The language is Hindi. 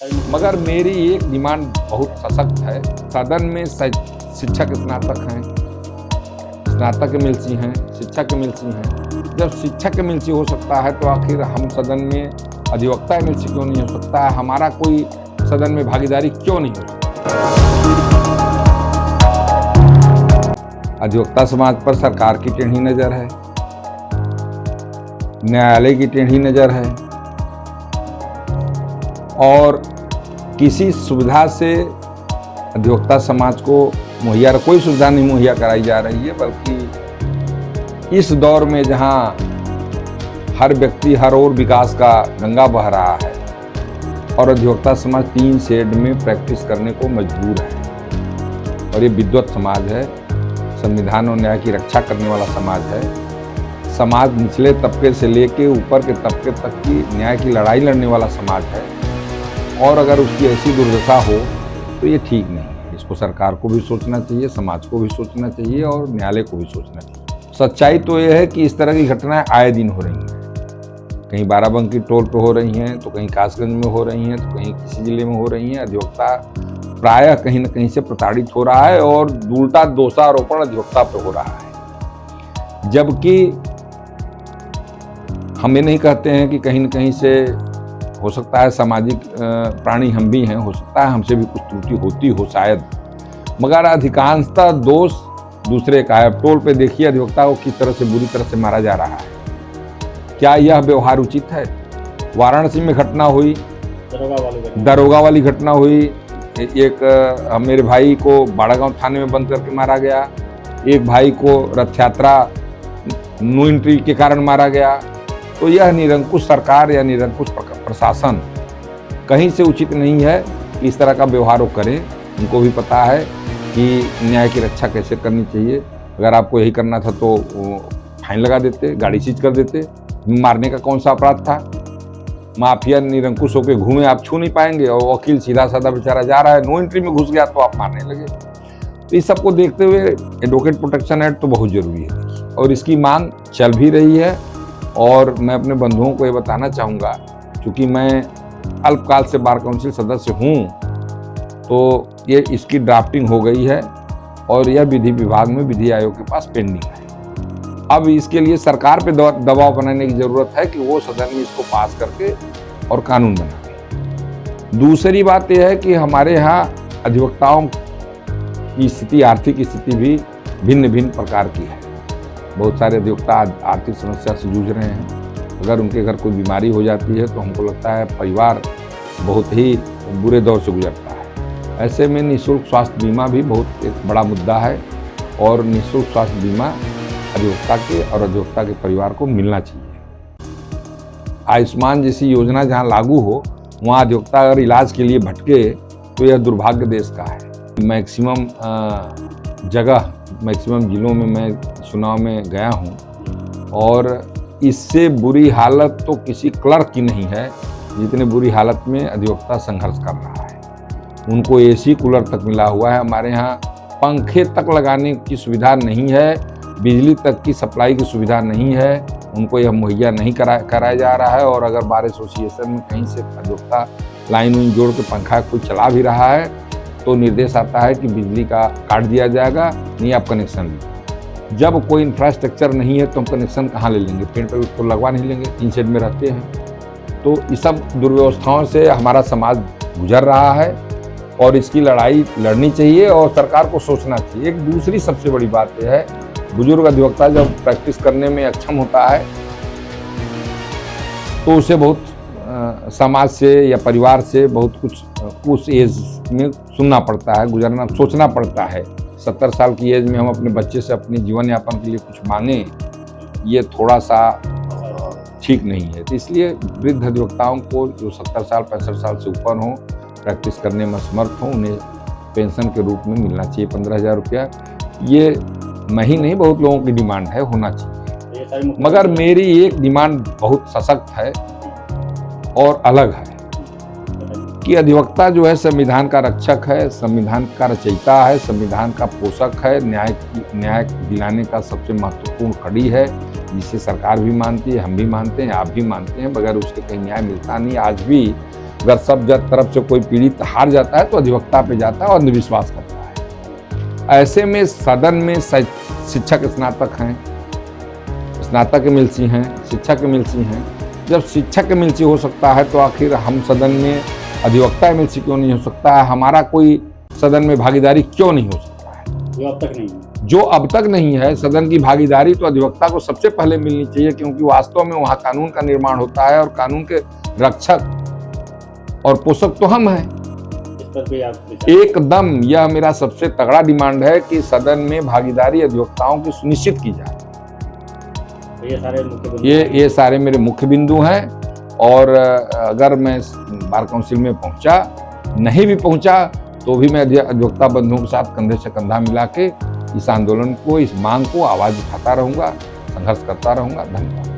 मगर मेरी एक डिमांड बहुत सशक्त है। सदन में शिक्षक स्नातक हैं, स्नातक एमएलसी हैं, शिक्षक एमएलसी हैं। जब शिक्षक एमएलसी हो सकता है तो आखिर हम सदन में अधिवक्ता एमएलसी क्यों नहीं हो सकता है? हमारा कोई सदन में भागीदारी क्यों नहीं हो सकता? अधिवक्ता समाज पर सरकार की टेढ़ी नजर है, न्यायालय की टेढ़ी नजर है और किसी सुविधा से अधिवक्ता समाज को मुहैया कोई सुविधा नहीं मुहैया कराई जा रही है, बल्कि इस दौर में जहां हर व्यक्ति हर ओर विकास का गंगा बह रहा है और अधिवक्ता समाज 3 शेड में प्रैक्टिस करने को मजबूर है। और ये विद्वत समाज है, संविधान और न्याय की रक्षा करने वाला समाज है। समाज निचले तबके से लेके ऊपर के तबके तक की न्याय की लड़ाई लड़ने वाला समाज है और अगर उसकी ऐसी दुर्दशा हो तो ये ठीक नहीं है। इसको सरकार को भी सोचना चाहिए, समाज को भी सोचना चाहिए और न्यायालय को भी सोचना चाहिए। सच्चाई तो ये है कि इस तरह की घटनाएं आए दिन हो रही हैं। कहीं बाराबंकी टोल पे हो रही हैं, तो कहीं कासगंज में हो रही हैं, तो कहीं किसी जिले में हो रही हैं। अधिवक्ता प्रायः कहीं न कहीं से प्रताड़ित हो रहा है और उल्टा दोषारोपण अधिवक्ता पे हो रहा है। जबकि हम ये नहीं कहते हैं कि कहीं न कहीं से हो सकता है सामाजिक प्राणी हम भी हैं, हो सकता है हमसे भी कुछ त्रुटि होती हो शायद, मगर अधिकांशतः दोष दूसरे का है। टोल पे देखिए अधिवक्ता को किस तरह से बुरी तरह से मारा जा रहा है। क्या यह व्यवहार उचित है? वाराणसी में घटना हुई, दरोगा वाली घटना हुई। एक मेरे भाई को बाड़ागांव थाने में बंद करके मारा गया, एक भाई को रथ यात्रा नो एंट्री के कारण मारा गया। तो यह निरंकुश सरकार या निरंकुश प्रशासन कहीं से उचित नहीं है कि इस तरह का व्यवहार वो करें। उनको भी पता है कि न्याय की रक्षा कैसे करनी चाहिए। अगर आपको यही करना था तो फाइन लगा देते, गाड़ी सीज कर देते। मारने का कौन सा अपराध था? माफिया निरंकुश होकर घूमे, आप छू नहीं पाएंगे। और वकील सीधा साधा बेचारा जा रहा है, नो एंट्री में घुस गया तो आप मारने लगे। तो इस सबको देखते हुए एडवोकेट प्रोटेक्शन एक्ट तो बहुत जरूरी है और इसकी मांग चल भी रही है। और मैं अपने बंधुओं को ये बताना चाहूँगा, क्योंकि मैं अल्पकाल से बार काउंसिल सदस्य हूँ, तो ये इसकी ड्राफ्टिंग हो गई है और यह विधि विभाग में विधि आयोग के पास पेंडिंग है। अब इसके लिए सरकार पे दबाव बनाने की जरूरत है कि वो सदन में इसको पास करके और कानून बनाए। दूसरी बात यह है कि हमारे यहाँ अधिवक्ताओं की स्थिति, आर्थिक स्थिति भी भिन्न भिन्न प्रकार की है। बहुत सारे अधिवक्ता आर्थिक समस्या से जूझ रहे हैं। अगर उनके घर कोई बीमारी हो जाती है तो हमको लगता है परिवार बहुत ही बुरे दौर से गुजरता है। ऐसे में निःशुल्क स्वास्थ्य बीमा भी बहुत एक बड़ा मुद्दा है और निःशुल्क स्वास्थ्य बीमा अधिवक्ता के और अधिवक्ता के परिवार को मिलना चाहिए। आयुष्मान जैसी योजना जहाँ लागू हो, वहाँ अधिवक्ता अगर इलाज के लिए भटके तो यह दुर्भाग्य देश का है। मैक्सिमम जिलों में मैं चुनाव में गया हूँ और इससे बुरी हालत तो किसी क्लर्क की नहीं है जितने बुरी हालत में अधिवक्ता संघर्ष कर रहा है। उनको एसी कूलर तक मिला हुआ है। हमारे यहाँ पंखे तक लगाने की सुविधा नहीं है, बिजली तक की सप्लाई की सुविधा नहीं है। उनको यह मुहैया नहीं कराया जा रहा है। और अगर बार एसोसिएशन में कहीं से अधिवक्ता लाइन जोड़ के पंखा कोई चला भी रहा है तो निर्देश आता है कि बिजली का काट दिया जाएगा, नहीं आप कनेक्शन लीजिए। जब कोई इंफ्रास्ट्रक्चर नहीं है तो हम कनेक्शन कहाँ ले लेंगे? पेड़ पर तो लगवा नहीं लेंगे, 3 शेड में रहते हैं। तो इस सब दुर्व्यवस्थाओं से हमारा समाज गुजर रहा है और इसकी लड़ाई लड़नी चाहिए और सरकार को सोचना चाहिए। एक दूसरी सबसे बड़ी बात यह है, बुजुर्ग अधिवक्ता जब प्रैक्टिस करने में अक्षम होता है तो उसे बहुत समाज से या परिवार से बहुत कुछ उस एज में सुनना पड़ता है, गुजरना सोचना पड़ता है। 70 साल की एज में हम अपने बच्चे से अपने जीवन यापन के लिए कुछ मांगें, ये थोड़ा सा ठीक नहीं है। तो इसलिए वृद्ध अधिवक्ताओं को जो 70 साल 65 साल से ऊपर हों, प्रैक्टिस करने में असमर्थ हों, उन्हें पेंशन के रूप में मिलना चाहिए 15,000 रुपया। ये मैं ही नहीं, बहुत लोगों की डिमांड है, होना चाहिए। मगर मेरी एक डिमांड बहुत सशक्त है और अलग है कि अधिवक्ता जो है संविधान का रक्षक है, संविधान का रचयिता है, संविधान का पोषक है, न्याय दिलाने का सबसे महत्वपूर्ण कड़ी है, जिसे सरकार भी मानती है, हम भी मानते हैं, आप भी मानते हैं। बगैर उसके कहीं न्याय मिलता नहीं। आज भी अगर सब तरफ से कोई पीड़ित हार जाता है तो अधिवक्ता पे जाता है और अंधविश्वास करता है। ऐसे में सदन में शिक्षक स्नातक हैं, स्नातक एमएलसी हैं, शिक्षक एमएलसी हैं। जब शिक्षक एमएलसी हो सकता है तो आखिर हम सदन में अधिवक्ता एमएलसी क्यों नहीं हो सकता है? हमारा कोई सदन में भागीदारी क्यों नहीं हो सकता है? जो अब तक नहीं है सदन की भागीदारी तो अधिवक्ता को सबसे पहले मिलनी चाहिए, क्योंकि वास्तव में वहाँ कानून का निर्माण होता है और कानून के रक्षक और पोषक तो हम हैं। एकदम यह मेरा सबसे तगड़ा डिमांड है कि सदन में भागीदारी अधिवक्ताओं की सुनिश्चित की जाए। ये सारे मेरे मुख्य बिंदु हैं। और अगर मैं बार काउंसिल में पहुंचा, नहीं भी पहुंचा, तो भी मैं अधिवक्ता बंधुओं के साथ कंधे से कंधा मिला के इस आंदोलन को, इस मांग को आवाज उठाता रहूंगा, संघर्ष करता रहूंगा। धन्यवाद।